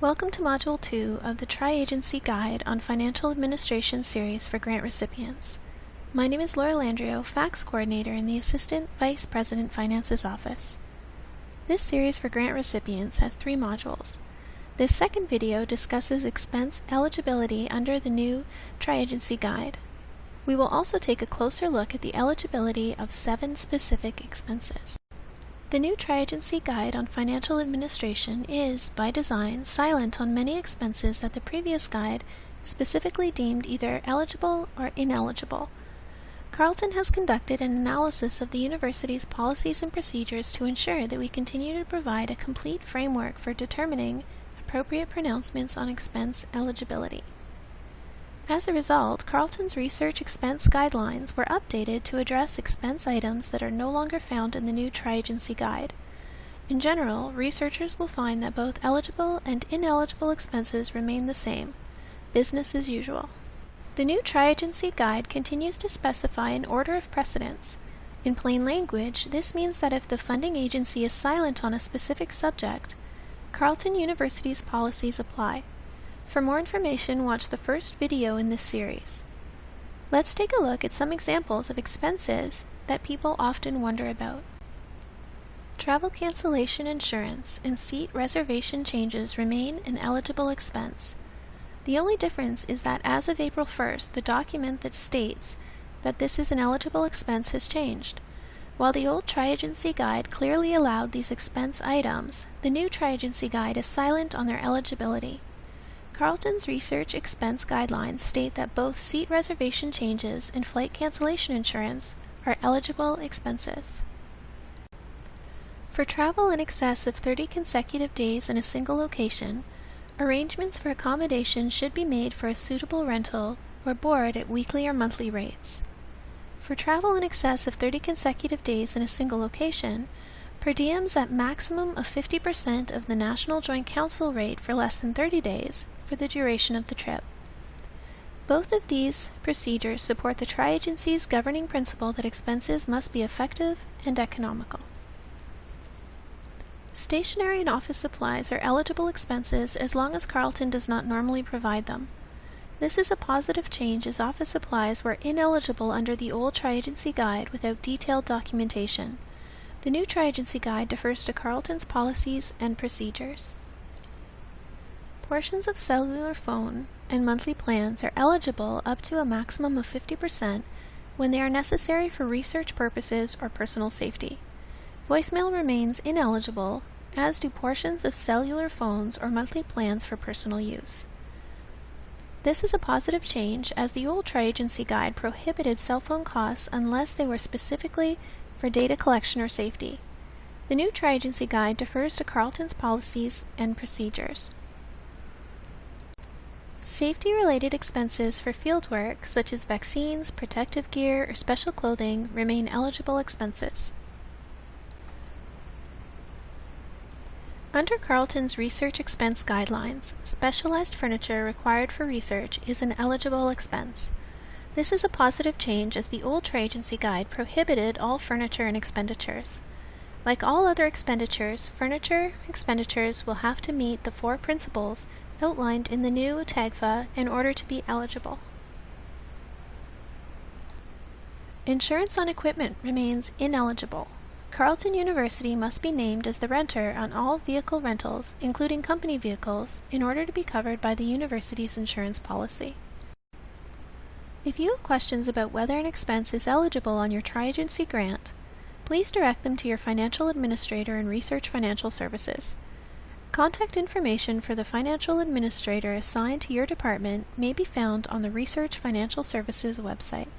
Welcome to Module 2 of the Tri-Agency Guide on Financial Administration series for grant recipients. My name is Laura Landrio, Fax Coordinator in the Assistant Vice President Finances Office. This series for grant recipients has 3 modules. This second video discusses expense eligibility under the new Tri-Agency Guide. We will also take a closer look at the eligibility of 7 specific expenses. The new Tri-Agency Guide on Financial Administration is, by design, silent on many expenses that the previous guide specifically deemed either eligible or ineligible. Carleton has conducted an analysis of the university's policies and procedures to ensure that we continue to provide a complete framework for determining appropriate pronouncements on expense eligibility. As a result, Carleton's research expense guidelines were updated to address expense items that are no longer found in the new Tri-Agency Guide. In general, researchers will find that both eligible and ineligible expenses remain the same, business as usual. The new Tri-Agency Guide continues to specify an order of precedence. In plain language, this means that if the funding agency is silent on a specific subject, Carleton University's policies apply. For more information, watch the first video in this series. Let's take a look at some examples of expenses that people often wonder about. Travel cancellation insurance and seat reservation changes remain an eligible expense. The only difference is that as of April 1st, the document that states that this is an eligible expense has changed. While the old Tri-Agency Guide clearly allowed these expense items, the new Tri-Agency Guide is silent on their eligibility. Carleton's research expense guidelines state that both seat reservation changes and flight cancellation insurance are eligible expenses. For travel in excess of 30 consecutive days in a single location, arrangements for accommodation should be made for a suitable rental or board at weekly or monthly rates. For travel in excess of 30 consecutive days in a single location, per diems at maximum of 50% of the National Joint Council rate for less than 30 days for the duration of the trip. Both of these procedures support the Tri-Agency's governing principle that expenses must be effective and economical. Stationery and office supplies are eligible expenses as long as Carleton does not normally provide them. This is a positive change as office supplies were ineligible under the old Tri-Agency Guide without detailed documentation. The new Tri-Agency Guide defers to Carleton's policies and procedures. Portions of cellular phone and monthly plans are eligible up to a maximum of 50% when they are necessary for research purposes or personal safety. Voicemail remains ineligible, as do portions of cellular phones or monthly plans for personal use. This is a positive change as the old Tri-Agency Guide prohibited cell phone costs unless they were specifically for data collection or safety. The new Tri-Agency Guide defers to Carleton's policies and procedures. Safety-related expenses for fieldwork, such as vaccines, protective gear, or special clothing, remain eligible expenses. Under Carleton's research expense guidelines, specialized furniture required for research is an eligible expense. This is a positive change as the old Tri-Agency Guide prohibited all furniture and expenditures. Like all other expenditures, furniture expenditures will have to meet the 4 principles outlined in the new TAGFA in order to be eligible. Insurance on equipment remains ineligible. Carleton University must be named as the renter on all vehicle rentals, including company vehicles, in order to be covered by the university's insurance policy. If you have questions about whether an expense is eligible on your Tri-Agency grant, please direct them to your financial administrator in Research Financial Services. Contact information for the financial administrator assigned to your department may be found on the Research Financial Services website.